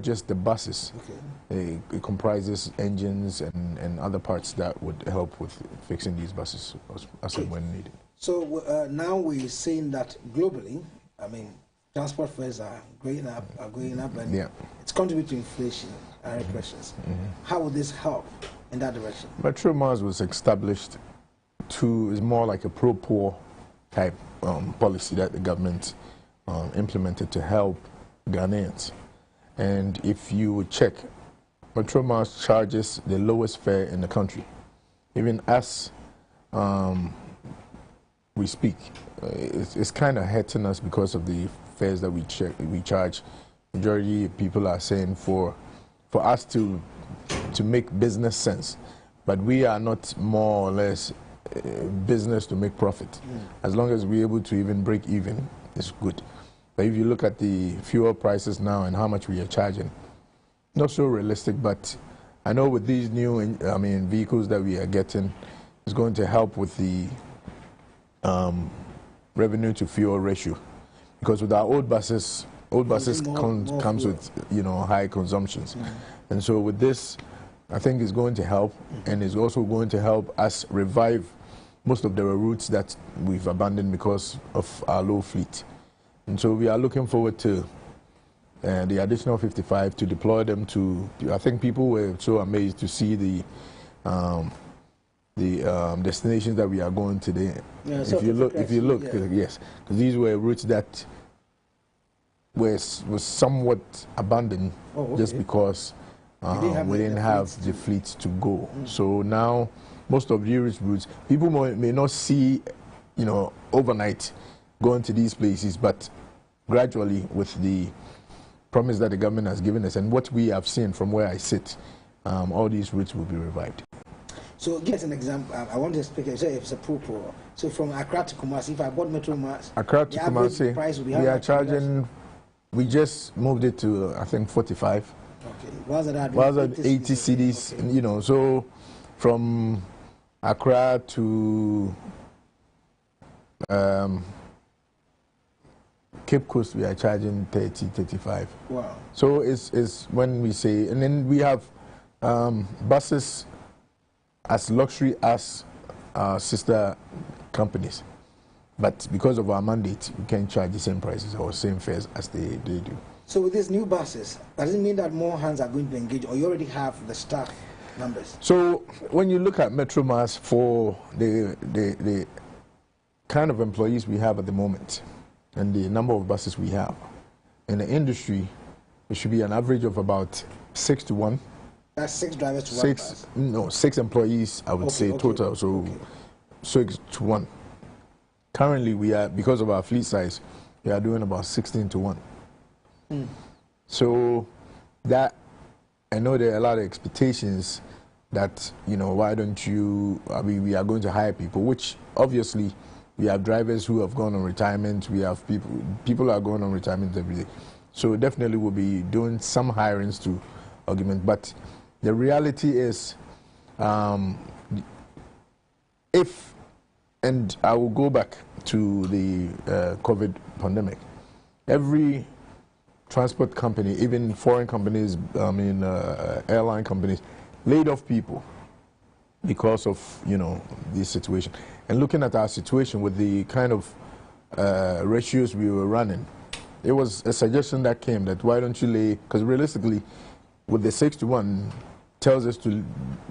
just the buses. Okay. It comprises engines and other parts that would help with fixing these buses as and when needed. So now we're seeing that globally, I mean, transport fares are going up, and it's contributing to inflation and pressures. How will this help in that direction? Metromars was established is more like a pro-poor type policy that the government implemented to help Ghanaians. And if you would check, Metromars charges the lowest fare in the country. Even as we speak, it's kind of hurting us because of the fares that we charge. Majority of people are saying for us to make business sense, but we are not more or less business to make profit. As long as we're able to even break even, it's good. But if you look at the fuel prices now and how much we are charging, not so realistic, but I know with these new vehicles that we are getting, it's going to help with the revenue to fuel ratio. Because with our old buses comes with high consumptions. And so with this, I think it's going to help, and it's also going to help us revive most of the routes that we've abandoned because of our low fleet. And so we are looking forward to the additional 55 to deploy them to. I think people were so amazed to see the destinations that we are going today. Yeah, if you look, yes, because these were routes that was somewhat abandoned just because we didn't have the fleet to go. So now most of these routes, people may not see, overnight going to these places, but gradually with the promise that the government has given us and what we have seen from where I sit, all these routes will be revived. So give us an example. I want to speak. So if it's a pro. So from Accra to Kumasi, if I bought Metromars, Accra to Kumasi, we are charging. We just moved it to I think 45. Okay. Was it 80 cities? Okay. So from Accra to Cape Coast, we are charging 30, 35. Wow. So it's when we say, and then we have buses as luxury as our sister companies. But because of our mandate, we can't charge the same prices or same fares as they do. So with these new buses, does it mean that more hands are going to engage, or you already have the staff numbers? So when you look at Metromars for the kind of employees we have at the moment and the number of buses we have, in the industry, it should be an average of about 6 to 1. That's 6 drivers to 1 bus? No, 6 employees, I would say, total. So 6 to 1. Currently, we are, because of our fleet size, we are doing about 16 to 1. So that, I know there are a lot of expectations that, why don't you, we are going to hire people, which obviously we have drivers who have gone on retirement, we have people are going on retirement every day. So definitely we'll be doing some hirings to augment, but the reality is, and I will go back to the COVID pandemic, every transport company, even foreign companies, airline companies, laid off people because of, this situation. And looking at our situation with the kind of ratios we were running, it was a suggestion that came that why don't you because realistically, with the 6 to 1, tells us to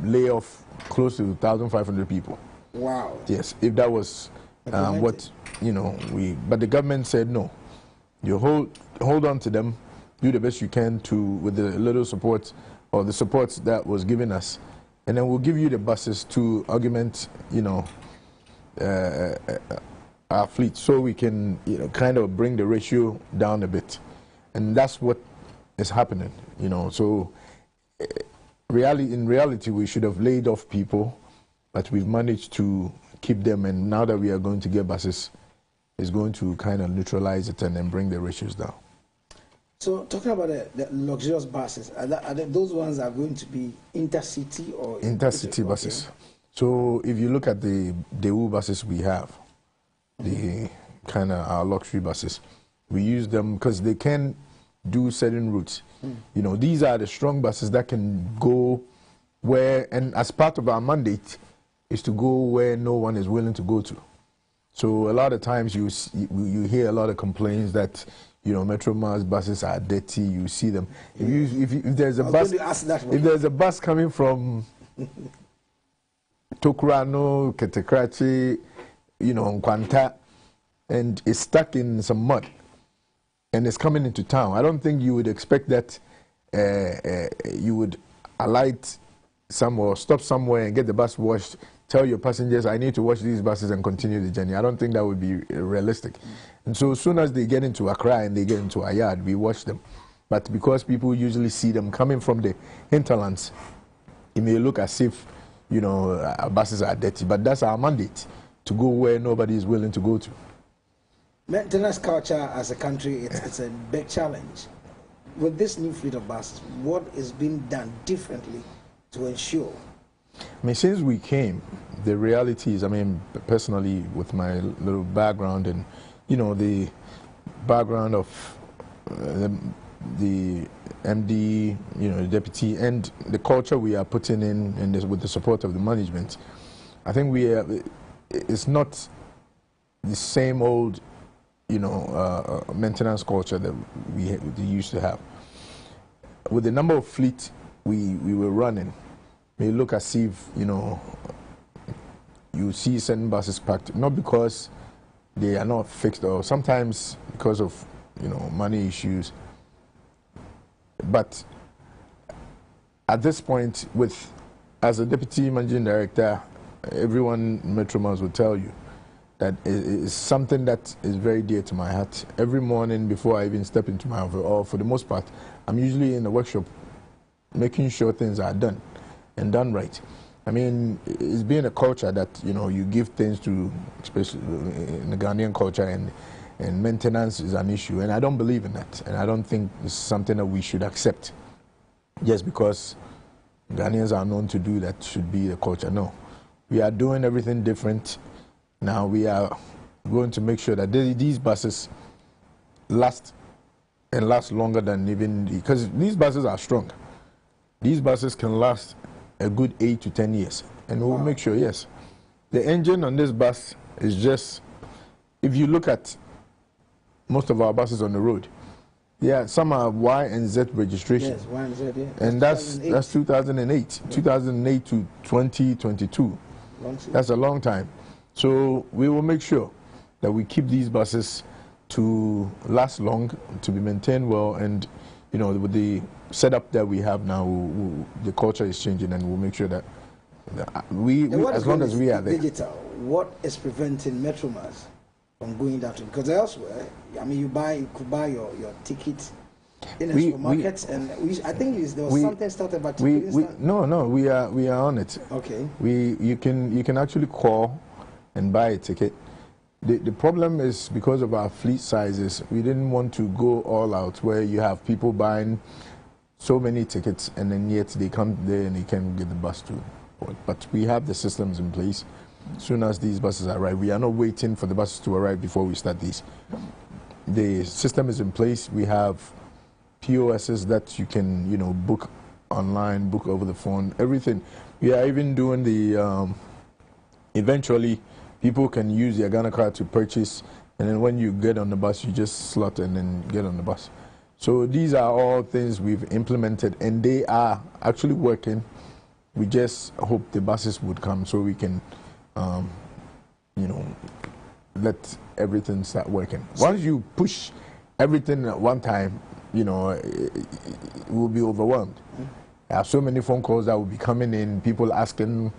lay off close to 1,500 people. Wow. Yes, if that was but the government said no. You hold on to them, do the best you can with the little support or the support that was given us, and then we'll give you the buses to augment, our fleet, so we can, kind of bring the ratio down a bit, and that's what is happening, So, in reality, we should have laid off people, but we've managed to keep them, and now that we are going to get buses, it's going to kind of neutralize it and then bring the ratios down. So talking about the luxurious buses, those ones are going to be intercity or? Intercity buses. So if you look at the Daewoo buses we have, the kind of our luxury buses, we use them because they can do certain routes. You know, these are the strong buses that can go where, and as part of our mandate, is to go where no one is willing to go to. So a lot of times you hear a lot of complaints that, you know, Metromars buses are dirty. You see them. If there's a bus, if there's a bus coming from Tokurano, Ketekrachi, you know, Nkwanta, and it's stuck in some mud, and it's coming into town, I don't think you would expect that you would alight somewhere, stop somewhere and get the bus washed, tell your passengers, I need to wash these buses and continue the journey. I don't think that would be realistic. And so as soon as they get into Accra and they get into our yard, we wash them. But because people usually see them coming from the hinterlands, it may look as if, you know, our buses are dirty, but that's our mandate, to go where nobody is willing to go to. Maintenance culture as a country, it's a big challenge. With this new fleet of buses, what is being done differently to ensure? I mean, since we came, the reality is, I mean, personally, with my little background and, you know, the background of the MD, you know, the deputy, and the culture we are putting in and with the support of the management, I think it's not the same old, you know, maintenance culture that we used to have. With the number of fleet we were running, may look as if, you know, you see certain buses packed, not because they are not fixed, or sometimes because of, you know, money issues. But at this point, as a deputy managing director, everyone Metromars will tell you that is something that is very dear to my heart. Every morning before I even step into my office, or for the most part, I'm usually in the workshop making sure things are done and done right. I mean, it's been a culture that, you know, you give things to, especially in the Ghanaian culture, and maintenance is an issue, and I don't believe in that, and I don't think it's something that we should accept just because Ghanaians are known to do that should be the culture. No, we are doing everything different. Now we are going to make sure that these buses last and last longer than even, because these buses are strong. These buses can last a good 8 to 10 years, and we'll make sure, yes. The engine on this bus is just, if you look at most of our buses on the road, yeah, some are Y and Z registration. Yes, Y and Z, yeah. And that's 2008, yeah. 2008 to 2022. That's a long time. So we will make sure that we keep these buses to last long, to be maintained well, and, you know, with the setup that we have now, the culture is changing, and we'll make sure that we as long as we are there. Digital, what is preventing Metromars from going that way? Because elsewhere, I mean, you could buy your ticket in a supermarket, and I think there was something started about ticket. No, we are on it. Okay. You can actually call and buy a ticket. The problem is because of our fleet sizes, we didn't want to go all out where you have people buying so many tickets and then yet they come there and they can't get the bus to. But we have the systems in place. As soon as these buses arrive, we are not waiting for the buses to arrive before we start these. The system is in place. We have POSs that you can, you know, book online, book over the phone, everything. We are even doing the, eventually, people can use their Ghana card to purchase, and then when you get on the bus, you just slot and then get on the bus. So these are all things we've implemented, and they are actually working. We just hope the buses would come so we can, you know, let everything start working. Once you push everything at one time, you know, it will be overwhelmed. There are so many phone calls that will be coming in, people asking,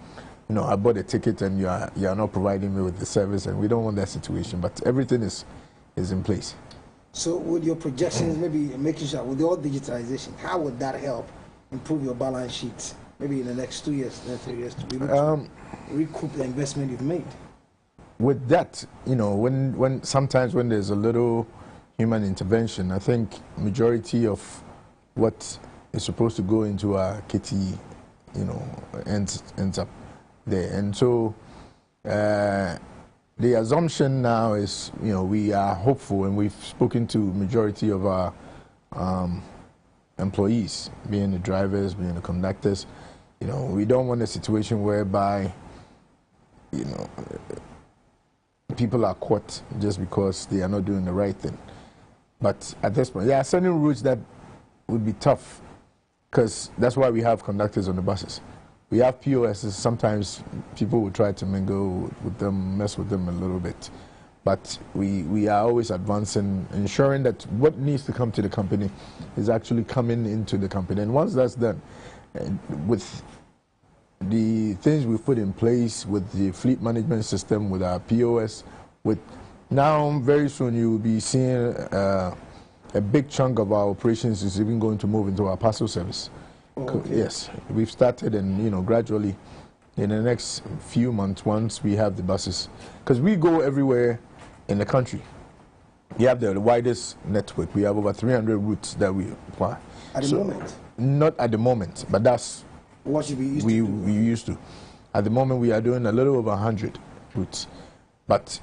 you know, I bought a ticket and you are not providing me with the service, and we don't want that situation. But everything is in place. So with your projections, maybe making sure with all digitalization, how would that help improve your balance sheet? Maybe in the next 2 years, 3 years, to be able to recoup the investment you've made. With that, you know, when sometimes when there's a little human intervention, I think majority of what is supposed to go into our kitty, you know, ends up there. And so the assumption now is, you know, we are hopeful, and we've spoken to majority of our employees, being the drivers, being the conductors. You know, we don't want a situation whereby, you know, people are caught just because they are not doing the right thing. But at this point, there are certain routes that would be tough, because that's why we have conductors on the buses. We have POSs. Sometimes people will try to mingle with them, mess with them a little bit. But we are always advancing, ensuring that what needs to come to the company is actually coming into the company. And once that's done, with the things we've put in place, with the fleet management system, with our POS, with now very soon you will be seeing a big chunk of our operations is even going to move into our parcel service. Oh, okay. Yes, we've started, and you know, gradually in the next few months, once we have the buses, because we go everywhere in the country. We have the widest network. We have over 300 routes that we apply. At the moment? Not at the moment, but that's what you we used to. At the moment, we are doing a little over 100 routes. But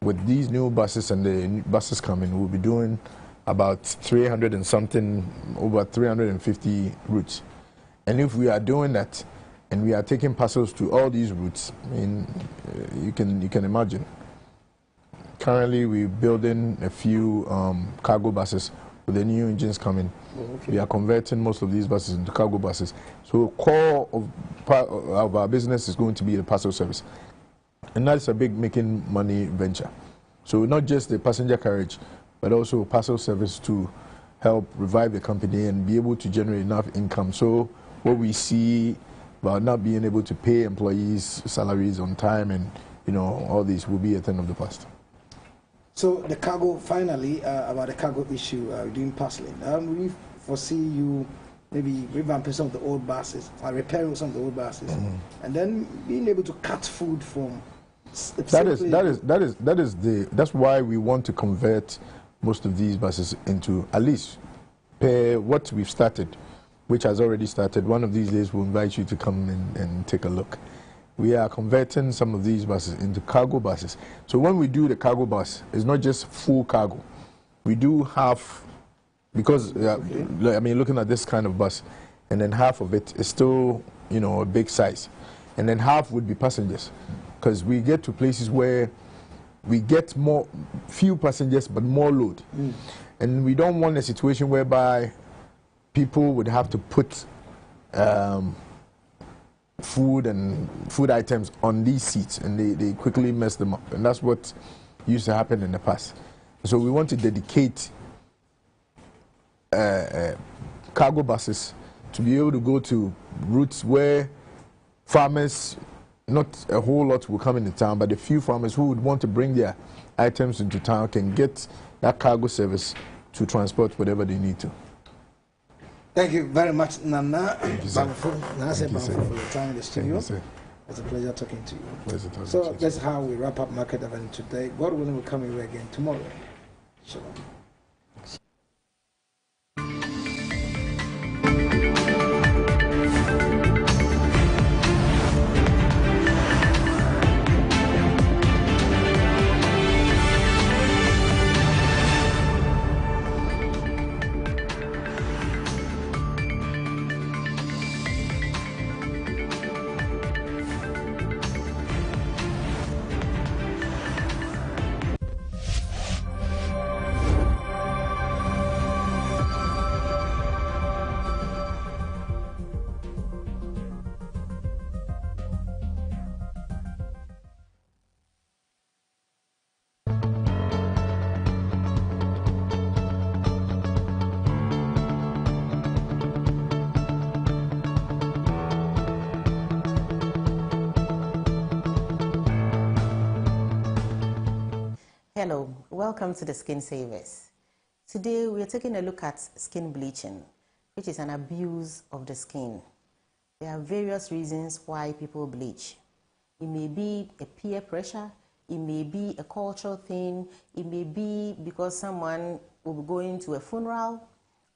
with these new buses and the new buses coming, we'll be doing about 300 and something, over 350 routes. And if we are doing that, and we are taking parcels to all these routes, I mean, you can imagine. Currently, we're building a few cargo buses with the new engines coming. Oh, okay. We are converting most of these buses into cargo buses. So core of our business is going to be the parcel service. And that's a big making money venture. So not just the passenger carriage, but also parcel service to help revive the company and be able to generate enough income. So what we see about not being able to pay employees salaries on time and, you know, all this will be a thing of the past. So the cargo, finally, about the cargo issue, doing parceling. We foresee you maybe revamping some of the old buses, or repairing some of the old buses, and then being able to cut food from. That's why we want to convert most of these buses into, at least per what we've started, which has already started. One of these days we'll invite you to come and take a look. We are converting some of these buses into cargo buses. So when we do the cargo bus, it's not just full cargo. We do half, because I mean, looking at this kind of bus, and then half of it is still, you know, a big size, and then half would be passengers, because we get to places where we get few passengers but more load, and we don't want a situation whereby people would have to put food items on these seats, and they quickly mess them up, and that's what used to happen in the past. So we want to dedicate cargo buses to be able to go to routes where farmers, not a whole lot will come into town, but a few farmers who would want to bring their items into town can get that cargo service to transport whatever they need to. Thank you very much, Nana. Thank you, sir. For your time in the studio. Thank you, sir. It's a pleasure talking to you. Pleasure talking so to you. that's how we wrap up Market Event today. God willing, we'll come here again tomorrow. Shalom. Hello, welcome to the Skin Savers. Today we are taking a look at skin bleaching, which is an abuse of the skin. There are various reasons why people bleach. It may be a peer pressure, it may be a cultural thing, it may be because someone will be going to a funeral,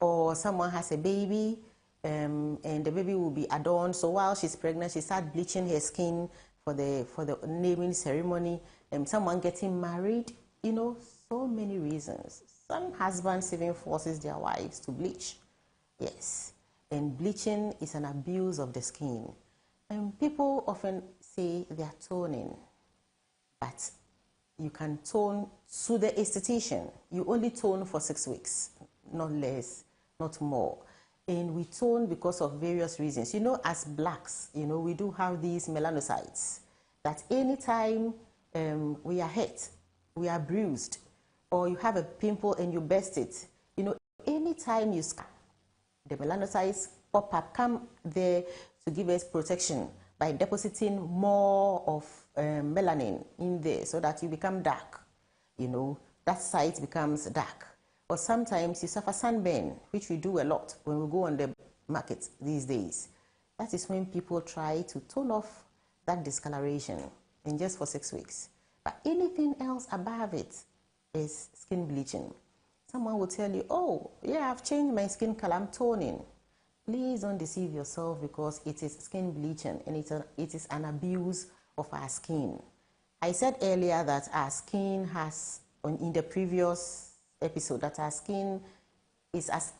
or someone has a baby and the baby will be adorned. So while she's pregnant, she starts bleaching her skin for the naming ceremony, and someone getting married. You know, so many reasons. Some husbands even forces their wives to bleach. Yes. And bleaching is an abuse of the skin. And people often say they are toning, but you can tone to the esthetician. You only tone for 6 weeks, not less, not more. And we tone because of various reasons. You know, as blacks, you know, we do have these melanocytes that anytime we are hurt, we are bruised, or you have a pimple and you burst it, you know, anytime you scar, the melanocytes pop up, come there to give us protection by depositing more of melanin in there so that you become dark. You know, that site becomes dark. Or sometimes you suffer sunburn, which we do a lot when we go on the market these days. That is when people try to tone off that discoloration in just for 6 weeks. But anything else above it is skin bleaching. Someone will tell you, oh, yeah, I've changed my skin color, I'm toning. Please don't deceive yourself, because it is skin bleaching and it is an abuse of our skin. I said earlier that our skin has, in the previous episode, that our skin is as